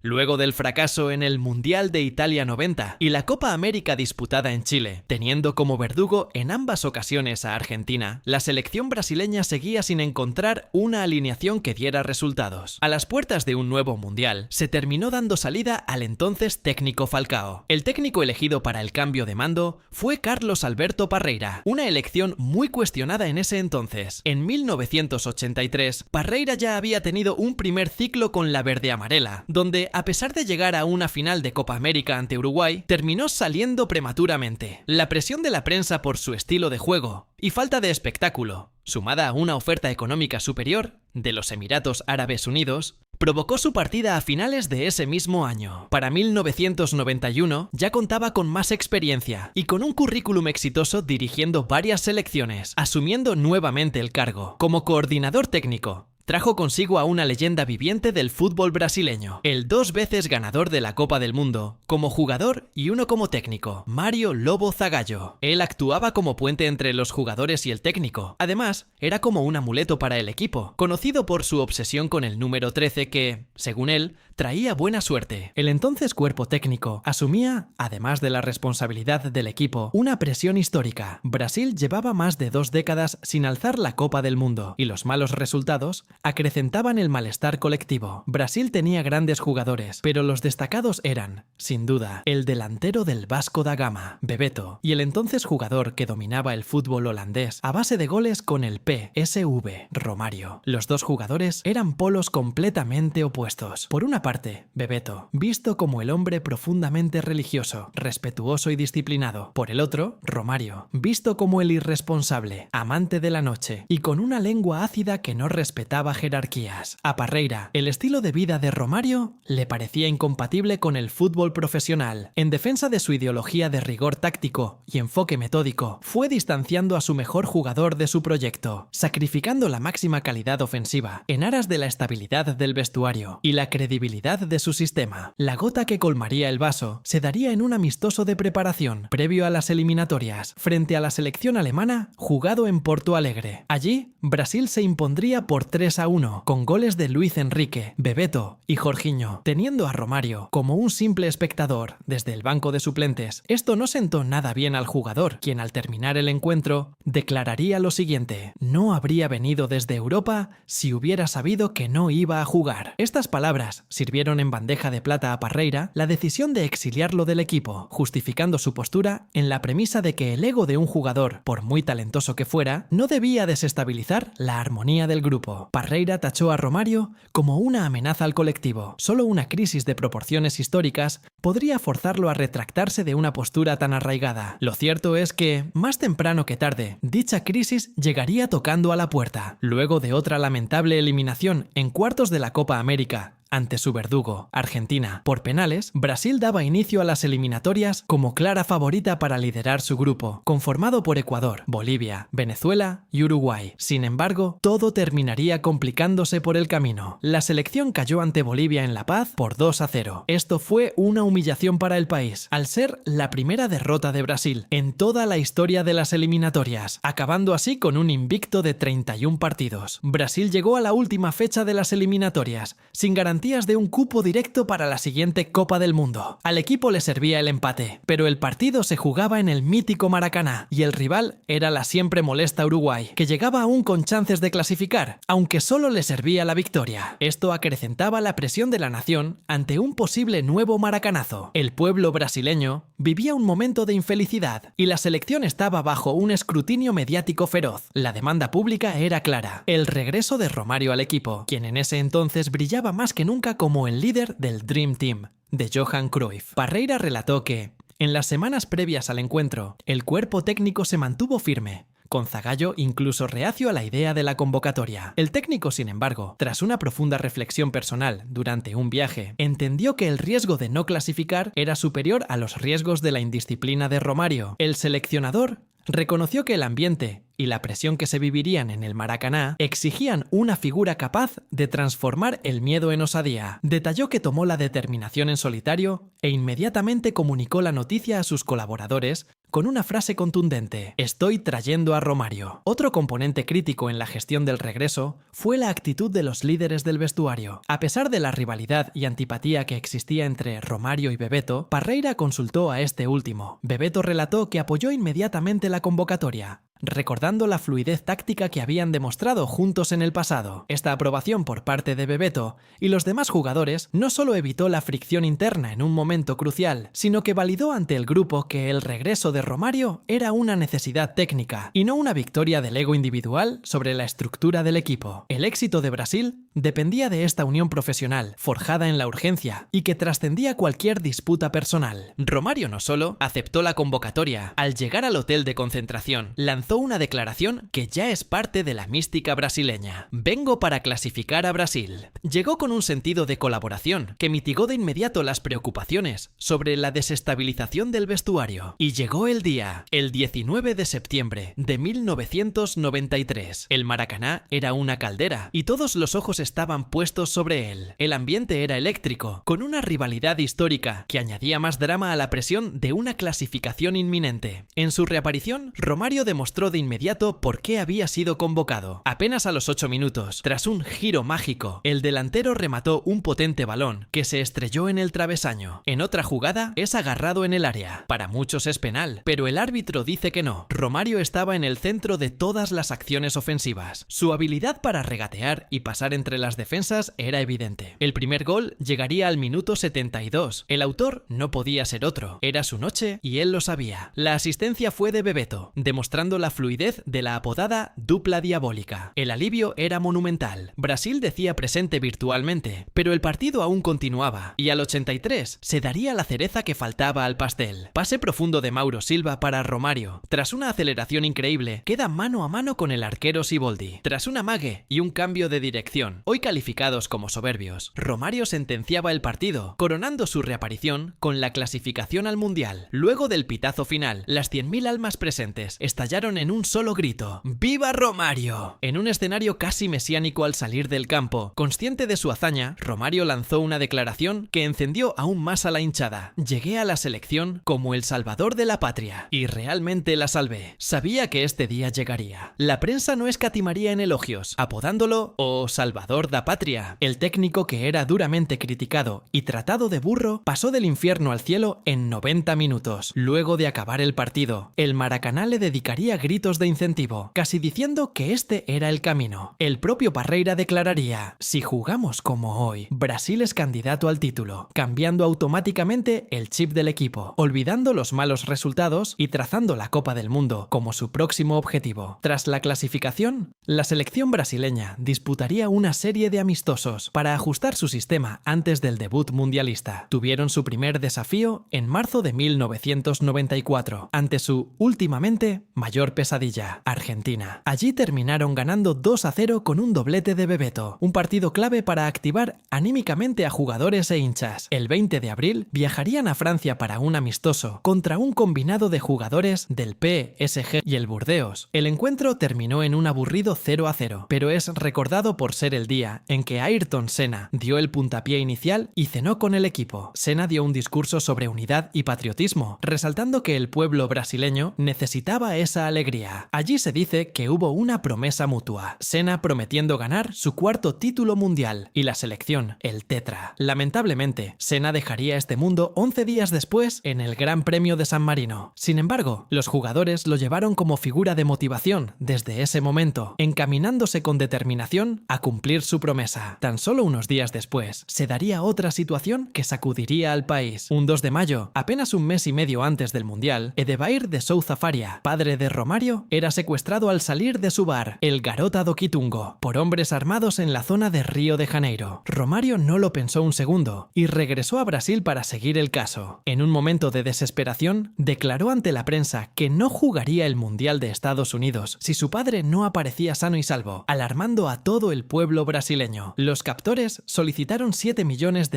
Luego del fracaso en el Mundial de Italia 90 y la Copa América disputada en Chile, teniendo como verdugo en ambas ocasiones a Argentina, la selección brasileña seguía sin encontrar una alineación que diera resultados. A las puertas de un nuevo Mundial, se terminó dando salida al entonces técnico Falcao. El técnico elegido para el cambio de mando fue Carlos Alberto Parreira, una elección muy cuestionada en ese entonces. En 1983, Parreira ya había tenido un primer ciclo con la verde-amarela, donde a pesar de llegar a una final de Copa América ante Uruguay, terminó saliendo prematuramente. La presión de la prensa por su estilo de juego y falta de espectáculo, sumada a una oferta económica superior de los Emiratos Árabes Unidos, provocó su partida a finales de ese mismo año. Para 1991 ya contaba con más experiencia y con un currículum exitoso dirigiendo varias selecciones, asumiendo nuevamente el cargo como coordinador técnico. Trajo consigo a una leyenda viviente del fútbol brasileño, el 2 veces ganador de la Copa del Mundo, como jugador y uno como técnico, Mário Lobo Zagallo. Él actuaba como puente entre los jugadores y el técnico. Además, era como un amuleto para el equipo, conocido por su obsesión con el número 13 que, según él, traía buena suerte. El entonces cuerpo técnico asumía, además de la responsabilidad del equipo, una presión histórica. Brasil llevaba más de 2 décadas sin alzar la Copa del Mundo, y los malos resultados acrecentaban el malestar colectivo. Brasil tenía grandes jugadores, pero los destacados eran, sin duda, el delantero del Vasco da Gama, Bebeto, y el entonces jugador que dominaba el fútbol holandés a base de goles con el PSV, Romario. Los dos jugadores eran polos completamente opuestos. Por una parte, Bebeto, visto como el hombre profundamente religioso, respetuoso y disciplinado. Por el otro, Romario, visto como el irresponsable, amante de la noche y con una lengua ácida que no respetaba jerarquías. A Parreira, el estilo de vida de Romario le parecía incompatible con el fútbol profesional. En defensa de su ideología de rigor táctico y enfoque metódico, fue distanciando a su mejor jugador de su proyecto, sacrificando la máxima calidad ofensiva en aras de la estabilidad del vestuario y la credibilidad de su sistema. La gota que colmaría el vaso se daría en un amistoso de preparación previo a las eliminatorias frente a la selección alemana jugado en Porto Alegre. Allí, Brasil se impondría por 3-1 con goles de Luis Enrique, Bebeto y Jorginho, teniendo a Romario como un simple espectador desde el banco de suplentes. Esto no sentó nada bien al jugador, quien al terminar el encuentro declararía lo siguiente: no habría venido desde Europa si hubiera sabido que no iba a jugar. Estas palabras sirvieron en bandeja de plata a Parreira la decisión de exiliarlo del equipo, justificando su postura en la premisa de que el ego de un jugador, por muy talentoso que fuera, no debía desestabilizar la armonía del grupo. Parreira tachó a Romario como una amenaza al colectivo. Solo una crisis de proporciones históricas podría forzarlo a retractarse de una postura tan arraigada. Lo cierto es que, más temprano que tarde, dicha crisis llegaría tocando a la puerta. Luego de otra lamentable eliminación en cuartos de la Copa América, ante su verdugo, Argentina, por penales, Brasil daba inicio a las eliminatorias como clara favorita para liderar su grupo, conformado por Ecuador, Bolivia, Venezuela y Uruguay. Sin embargo, todo terminaría complicándose por el camino. La selección cayó ante Bolivia en La Paz por 2-0. Esto fue una humillación para el país, al ser la primera derrota de Brasil en toda la historia de las eliminatorias, acabando así con un invicto de 31 partidos. Brasil llegó a la última fecha de las eliminatorias, sin garantías de un cupo directo para la siguiente Copa del Mundo. Al equipo le servía el empate, pero el partido se jugaba en el mítico Maracaná y el rival era la siempre molesta Uruguay, que llegaba aún con chances de clasificar, aunque solo le servía la victoria. Esto acrecentaba la presión de la nación ante un posible nuevo maracanazo. El pueblo brasileño vivía un momento de infelicidad y la selección estaba bajo un escrutinio mediático feroz. La demanda pública era clara: el regreso de Romario al equipo, quien en ese entonces brillaba más que nunca como el líder del Dream Team, de Johan Cruyff. Parreira relató que, en las semanas previas al encuentro, el cuerpo técnico se mantuvo firme, con Zagallo incluso reacio a la idea de la convocatoria. El técnico, sin embargo, tras una profunda reflexión personal durante un viaje, entendió que el riesgo de no clasificar era superior a los riesgos de la indisciplina de Romario. El seleccionador reconoció que el ambiente y la presión que se vivirían en el Maracaná exigían una figura capaz de transformar el miedo en osadía. Detalló que tomó la determinación en solitario e inmediatamente comunicó la noticia a sus colaboradores con una frase contundente: estoy trayendo a Romario. Otro componente crítico en la gestión del regreso fue la actitud de los líderes del vestuario. A pesar de la rivalidad y antipatía que existía entre Romario y Bebeto, Parreira consultó a este último. Bebeto relató que apoyó inmediatamente la convocatoria, recordando la fluidez táctica que habían demostrado juntos en el pasado. Esta aprobación por parte de Bebeto y los demás jugadores no solo evitó la fricción interna en un momento crucial, sino que validó ante el grupo que el regreso de Romario era una necesidad técnica y no una victoria del ego individual sobre la estructura del equipo. El éxito de Brasil dependía de esta unión profesional, forjada en la urgencia y que trascendía cualquier disputa personal. Romario no solo aceptó la convocatoria, al llegar al hotel de concentración, lanzó una declaración que ya es parte de la mística brasileña: vengo para clasificar a Brasil. Llegó con un sentido de colaboración que mitigó de inmediato las preocupaciones sobre la desestabilización del vestuario. Y llegó el día, el 19 de septiembre de 1993. El Maracaná era una caldera y todos los ojos estaban puestos sobre él. El ambiente era eléctrico, con una rivalidad histórica que añadía más drama a la presión de una clasificación inminente. En su reaparición, Romario demostró de inmediato por qué había sido convocado. Apenas a los 8 minutos, tras un giro mágico, el delantero remató un potente balón que se estrelló en el travesaño. En otra jugada, es agarrado en el área. Para muchos es penal, pero el árbitro dice que no. Romario estaba en el centro de todas las acciones ofensivas. Su habilidad para regatear y pasar entre las defensas era evidente. El primer gol llegaría al minuto 72. El autor no podía ser otro. Era su noche y él lo sabía. La asistencia fue de Bebeto, demostrando la fluidez de la apodada dupla diabólica. El alivio era monumental. Brasil decía presente virtualmente, pero el partido aún continuaba, y al 83 se daría la cereza que faltaba al pastel. Pase profundo de Mauro Silva para Romario. Tras una aceleración increíble, queda mano a mano con el arquero Siboldi. Tras un amague y un cambio de dirección, hoy calificados como soberbios, Romario sentenciaba el partido, coronando su reaparición con la clasificación al Mundial. Luego del pitazo final, las 100.000 almas presentes estallaron en un solo grito: ¡Viva Romario! En un escenario casi mesiánico al salir del campo, consciente de su hazaña, Romario lanzó una declaración que encendió aún más a la hinchada: llegué a la selección como el salvador de la patria, y realmente la salvé. Sabía que este día llegaría. La prensa no escatimaría en elogios, apodándolo o salvador da patria. El técnico, que era duramente criticado y tratado de burro, pasó del infierno al cielo en 90 minutos. Luego de acabar el partido, el Maracaná le dedicaría gritos de incentivo, casi diciendo que este era el camino. El propio Parreira declararía: si jugamos como hoy, Brasil es candidato al título, cambiando automáticamente el chip del equipo, olvidando los malos resultados y trazando la Copa del Mundo como su próximo objetivo. Tras la clasificación, la selección brasileña disputaría una serie de amistosos para ajustar su sistema antes del debut mundialista. Tuvieron su primer desafío en marzo de 1994, ante su últimamente mayor pesadilla, Argentina. Allí terminaron ganando 2-0 con un doblete de Bebeto, un partido clave para activar anímicamente a jugadores e hinchas. El 20 de abril viajarían a Francia para un amistoso contra un combinado de jugadores del PSG y el Burdeos. El encuentro terminó en un aburrido 0-0, pero es recordado por ser el día en que Ayrton Senna dio el puntapié inicial y cenó con el equipo. Senna dio un discurso sobre unidad y patriotismo, resaltando que el pueblo brasileño necesitaba esa alegría. Allí se dice que hubo una promesa mutua, Senna prometiendo ganar su cuarto título mundial y la selección el tetra. Lamentablemente, Senna dejaría este mundo 11 días después en el Gran Premio de San Marino. Sin embargo, los jugadores lo llevaron como figura de motivación desde ese momento, encaminándose con determinación a cumplir su promesa. Tan solo unos días después, se daría otra situación que sacudiría al país. Un 2 de mayo, apenas un mes y medio antes del Mundial, Edevair de Souza Faria, padre de Romario, era secuestrado al salir de su bar, el Garota do Quitungo, por hombres armados en la zona de Río de Janeiro. Romario no lo pensó un segundo y regresó a Brasil para seguir el caso. En un momento de desesperación, declaró ante la prensa que no jugaría el Mundial de Estados Unidos si su padre no aparecía sano y salvo, alarmando a todo el pueblo brasileño. Los captores solicitaron $7 millones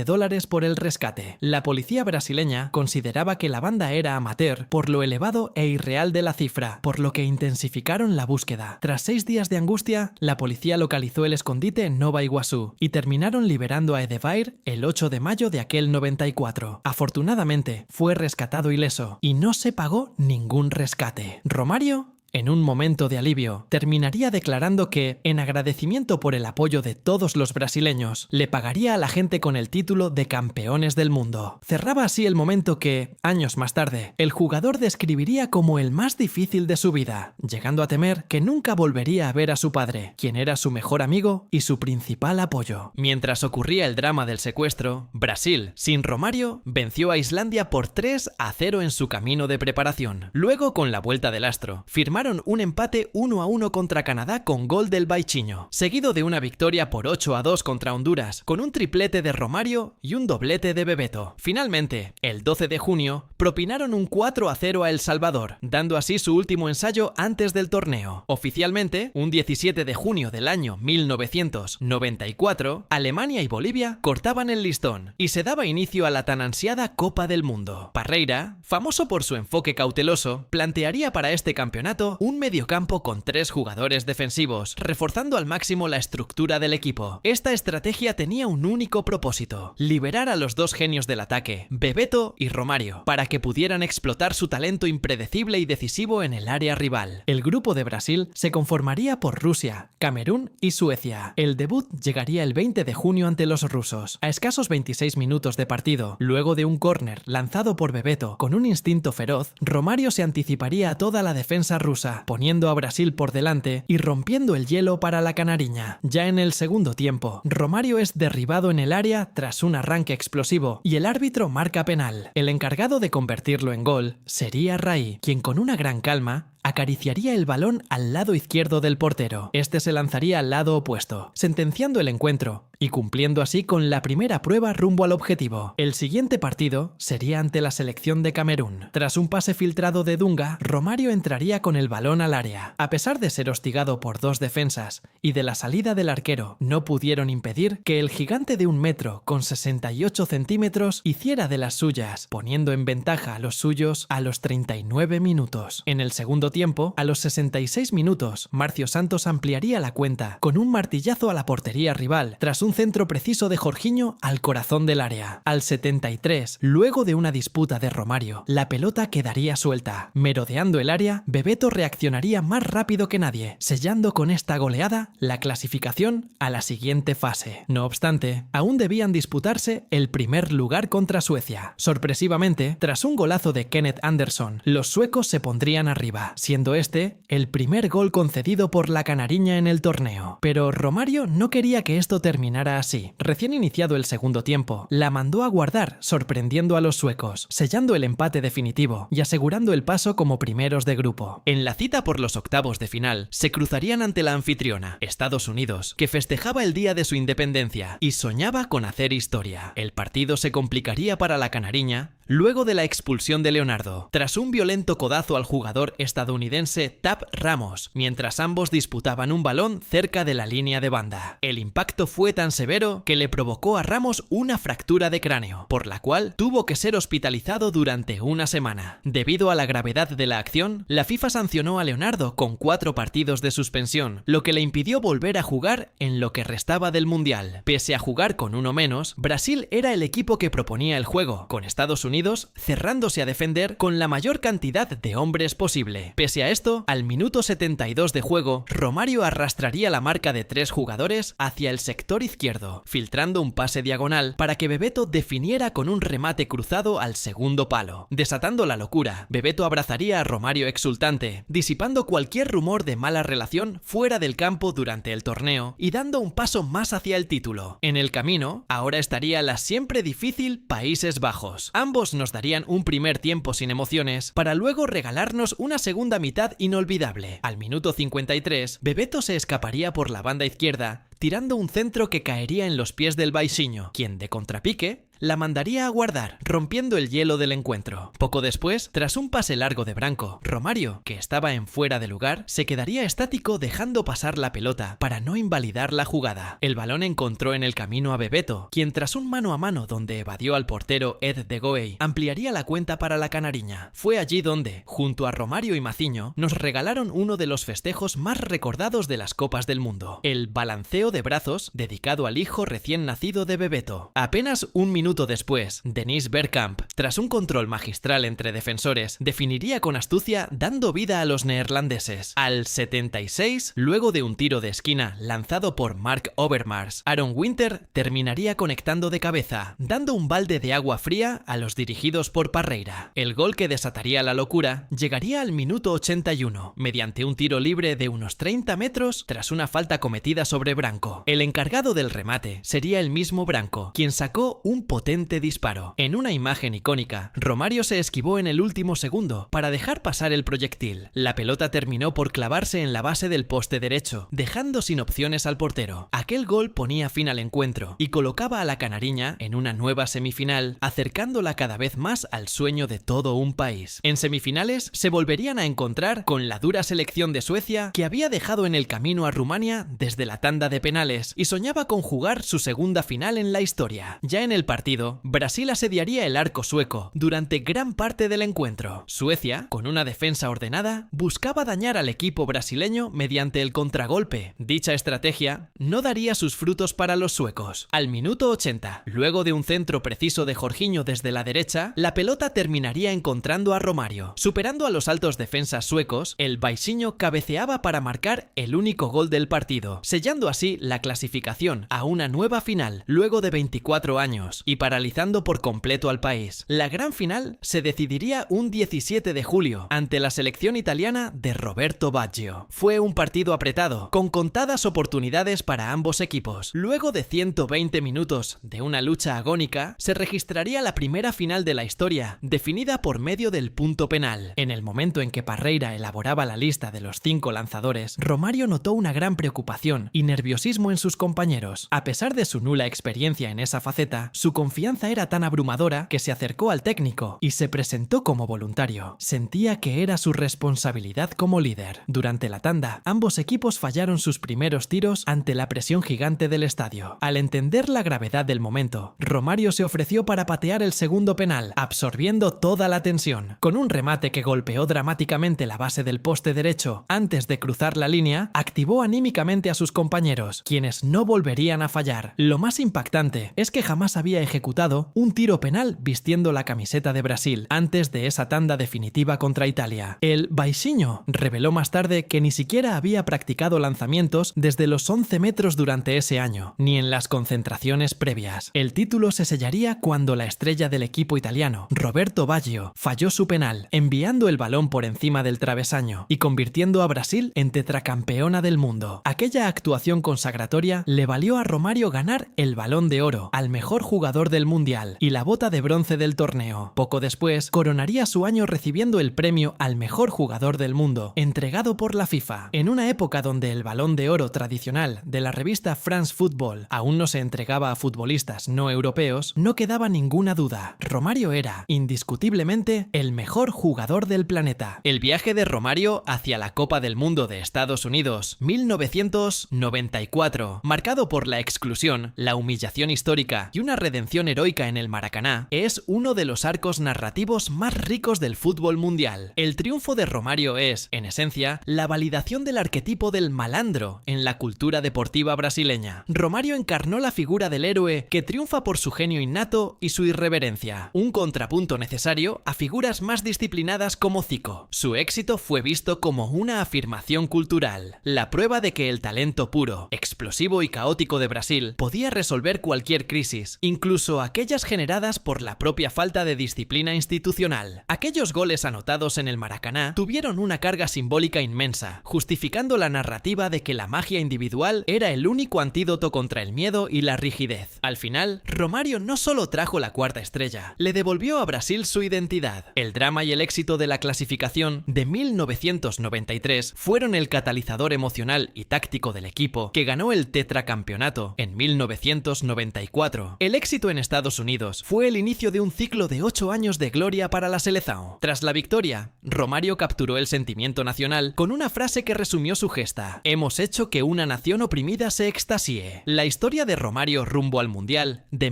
por el rescate. La policía brasileña consideraba que la banda era amateur por lo elevado e irreal de la cifra, por lo que intensificaron la búsqueda. Tras 6 días de angustia, la policía localizó el escondite en Nova Iguazú y terminaron liberando a Edevair el 8 de mayo de aquel 94. Afortunadamente, fue rescatado ileso y no se pagó ningún rescate. Romario, en un momento de alivio, terminaría declarando que, en agradecimiento por el apoyo de todos los brasileños, le pagaría a la gente con el título de campeones del mundo. Cerraba así el momento que, años más tarde, el jugador describiría como el más difícil de su vida, llegando a temer que nunca volvería a ver a su padre, quien era su mejor amigo y su principal apoyo. Mientras ocurría el drama del secuestro, Brasil, sin Romario, venció a Islandia por 3-0 en su camino de preparación. Luego, con la vuelta del astro, firmaron un empate 1-1 contra Canadá con gol del Baixinho, seguido de una victoria por 8-2 contra Honduras, con un triplete de Romario y un doblete de Bebeto. Finalmente, el 12 de junio, propinaron un 4-0 a El Salvador, dando así su último ensayo antes del torneo. Oficialmente, un 17 de junio del año 1994, Alemania y Bolivia cortaban el listón y se daba inicio a la tan ansiada Copa del Mundo. Parreira, famoso por su enfoque cauteloso, plantearía para este campeonato un mediocampo con 3 jugadores defensivos, reforzando al máximo la estructura del equipo. Esta estrategia tenía un único propósito: liberar a los 2 genios del ataque, Bebeto y Romario, para que pudieran explotar su talento impredecible y decisivo en el área rival. El grupo de Brasil se conformaría por Rusia, Camerún y Suecia. El debut llegaría el 20 de junio ante los rusos. A escasos 26 minutos de partido, luego de un córner lanzado por Bebeto con un instinto feroz, Romario se anticiparía a toda la defensa rusa, poniendo a Brasil por delante y rompiendo el hielo para la canariña. Ya en el segundo tiempo, Romario es derribado en el área tras un arranque explosivo y el árbitro marca penal. El encargado de convertirlo en gol sería Rai, quien con una gran calma acariciaría el balón al lado izquierdo del portero. Este se lanzaría al lado opuesto, sentenciando el encuentro y cumpliendo así con la primera prueba rumbo al objetivo. El siguiente partido sería ante la selección de Camerún. Tras un pase filtrado de Dunga, Romario entraría con el balón al área. A pesar de ser hostigado por 2 defensas y de la salida del arquero, no pudieron impedir que el gigante de 1 metro con 68 centímetros hiciera de las suyas, poniendo en ventaja a los suyos a los 39 minutos. En el segundo tiempo, a los 66 minutos, Marcio Santos ampliaría la cuenta con un martillazo a la portería rival, tras un centro preciso de Jorginho al corazón del área. Al 73, luego de una disputa de Romario, la pelota quedaría suelta. Merodeando el área, Bebeto reaccionaría más rápido que nadie, sellando con esta goleada la clasificación a la siguiente fase. No obstante, aún debían disputarse el primer lugar contra Suecia. Sorpresivamente, tras un golazo de Kenneth Anderson, los suecos se pondrían arriba, siendo este el primer gol concedido por la canariña en el torneo. Pero Romario no quería que esto terminara así. Recién iniciado el segundo tiempo, la mandó a guardar, sorprendiendo a los suecos, sellando el empate definitivo y asegurando el paso como primeros de grupo. En la cita por los octavos de final, se cruzarían ante la anfitriona, Estados Unidos, que festejaba el día de su independencia y soñaba con hacer historia. El partido se complicaría para la canariña luego de la expulsión de Leonardo, tras un violento codazo al jugador estadounidense Tab Ramos, mientras ambos disputaban un balón cerca de la línea de banda. El impacto fue tan severo que le provocó a Ramos una fractura de cráneo, por la cual tuvo que ser hospitalizado durante una semana. Debido a la gravedad de la acción, la FIFA sancionó a Leonardo con 4 partidos de suspensión, lo que le impidió volver a jugar en lo que restaba del Mundial. Pese a jugar con uno menos, Brasil era el equipo que proponía el juego, con Estados Unidos cerrándose a defender con la mayor cantidad de hombres posible. Pese a esto, al minuto 72 de juego, Romario arrastraría la marca de 3 jugadores hacia el sector izquierdo, filtrando un pase diagonal para que Bebeto definiera con un remate cruzado al segundo palo. Desatando la locura, Bebeto abrazaría a Romario exultante, disipando cualquier rumor de mala relación fuera del campo durante el torneo y dando un paso más hacia el título. En el camino, ahora estaría la siempre difícil Países Bajos. Ambos nos darían un primer tiempo sin emociones para luego regalarnos una segunda mitad inolvidable. Al minuto 53, Bebeto se escaparía por la banda izquierda, tirando un centro que caería en los pies del Baixinho, quien de contrapique la mandaría a guardar, rompiendo el hielo del encuentro. Poco después, tras un pase largo de Branco, Romario, que estaba en fuera de lugar, se quedaría estático dejando pasar la pelota para no invalidar la jugada. El balón encontró en el camino a Bebeto, quien tras un mano a mano donde evadió al portero Ed de Goey, ampliaría la cuenta para la canariña. Fue allí donde, junto a Romario y Maciño, nos regalaron uno de los festejos más recordados de las Copas del Mundo, el balanceo de brazos dedicado al hijo recién nacido de Bebeto. Apenas un minuto después, Dennis Bergkamp, tras un control magistral entre defensores, definiría con astucia dando vida a los neerlandeses. Al 76, luego de un tiro de esquina lanzado por Mark Overmars, Aaron Winter terminaría conectando de cabeza, dando un balde de agua fría a los dirigidos por Parreira. El gol que desataría la locura llegaría al minuto 81, mediante un tiro libre de unos 30 metros tras una falta cometida sobre Branco. El encargado del remate sería el mismo Branco, quien sacó un potente disparo. En una imagen icónica, Romario se esquivó en el último segundo para dejar pasar el proyectil. La pelota terminó por clavarse en la base del poste derecho, dejando sin opciones al portero. Aquel gol ponía fin al encuentro y colocaba a la canariña en una nueva semifinal, acercándola cada vez más al sueño de todo un país. En semifinales se volverían a encontrar con la dura selección de Suecia, que había dejado en el camino a Rumania desde la tanda de penales y soñaba con jugar su segunda final en la historia. Ya en el partido, Brasil asediaría el arco sueco durante gran parte del encuentro. Suecia, con una defensa ordenada, buscaba dañar al equipo brasileño mediante el contragolpe. Dicha estrategia no daría sus frutos para los suecos. Al minuto 80, luego de un centro preciso de Jorginho desde la derecha, la pelota terminaría encontrando a Romario. Superando a los altos defensas suecos, el Baixinho cabeceaba para marcar el único gol del partido, sellando así la clasificación a una nueva final luego de 24 años y paralizando por completo al país. La gran final se decidiría un 17 de julio ante la selección italiana de Roberto Baggio. Fue un partido apretado, con contadas oportunidades para ambos equipos. Luego de 120 minutos de una lucha agónica, se registraría la primera final de la historia, definida por medio del punto penal. En el momento en que Parreira elaboraba la lista de los 5 lanzadores, Romario notó una gran preocupación y nerviosismo en sus compañeros. A pesar de su nula experiencia en esa faceta, su confianza era tan abrumadora que se acercó al técnico y se presentó como voluntario. Sentía que era su responsabilidad como líder. Durante la tanda, ambos equipos fallaron sus primeros tiros ante la presión gigante del estadio. Al entender la gravedad del momento, Romario se ofreció para patear el segundo penal, absorbiendo toda la tensión. Con un remate que golpeó dramáticamente la base del poste derecho antes de cruzar la línea, activó anímicamente a sus compañeros, quienes no volverían a fallar. Lo más impactante es que jamás había ejecutado un tiro penal vistiendo la camiseta de Brasil antes de esa tanda definitiva contra Italia. El Baixinho reveló más tarde que ni siquiera había practicado lanzamientos desde los 11 metros durante ese año, ni en las concentraciones previas. El título se sellaría cuando la estrella del equipo italiano, Roberto Baggio, falló su penal, enviando el balón por encima del travesaño y convirtiendo a Brasil en tetracampeona del mundo. Aquella actuación consagratoria le valió a Romario ganar el Balón de Oro al mejor jugador del Mundial y la bota de bronce del torneo. Poco después, coronaría su año recibiendo el premio al mejor jugador del mundo, entregado por la FIFA. En una época donde el Balón de Oro tradicional de la revista France Football aún no se entregaba a futbolistas no europeos, no quedaba ninguna duda. Romario era, indiscutiblemente, el mejor jugador del planeta. El viaje de Romario hacia la Copa del Mundo de Estados Unidos, 1994, marcado por la exclusión, la humillación histórica y una redención heroica en el Maracaná, es uno de los arcos narrativos más ricos del fútbol mundial. El triunfo de Romario es, en esencia, la validación del arquetipo del malandro en la cultura deportiva brasileña. Romario encarnó la figura del héroe que triunfa por su genio innato y su irreverencia, un contrapunto necesario a figuras más disciplinadas como Zico. Su éxito fue visto como una afirmación cultural, la prueba de que el talento puro, explosivo y caótico de Brasil podía resolver cualquier crisis, incluso aquellas generadas por la propia falta de disciplina institucional. Aquellos goles anotados en el Maracaná tuvieron una carga simbólica inmensa, justificando la narrativa de que la magia individual era el único antídoto contra el miedo y la rigidez. Al final, Romário no solo trajo la cuarta estrella, le devolvió a Brasil su identidad. El drama y el éxito de la clasificación de 1993 fueron el catalizador emocional y táctico del equipo que ganó el tetracampeonato en 1994. El éxito en Estados Unidos fue el inicio de un ciclo de 8 años de gloria para la selección. Tras la victoria, Romário capturó el sentimiento nacional con una frase que resumió su gesta: hemos hecho que una nación oprimida se extasie. La historia de Romário rumbo al Mundial de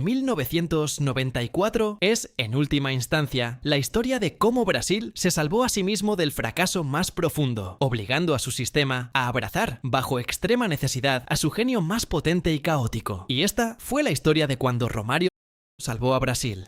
1994 es, en última instancia, la historia de cómo Brasil se salvó a sí mismo del fracaso más profundo, obligando a su sistema a abrazar, bajo extrema necesidad, a su genio más potente y caótico. Y esta fue la historia de cuando Romário salvó a Brasil.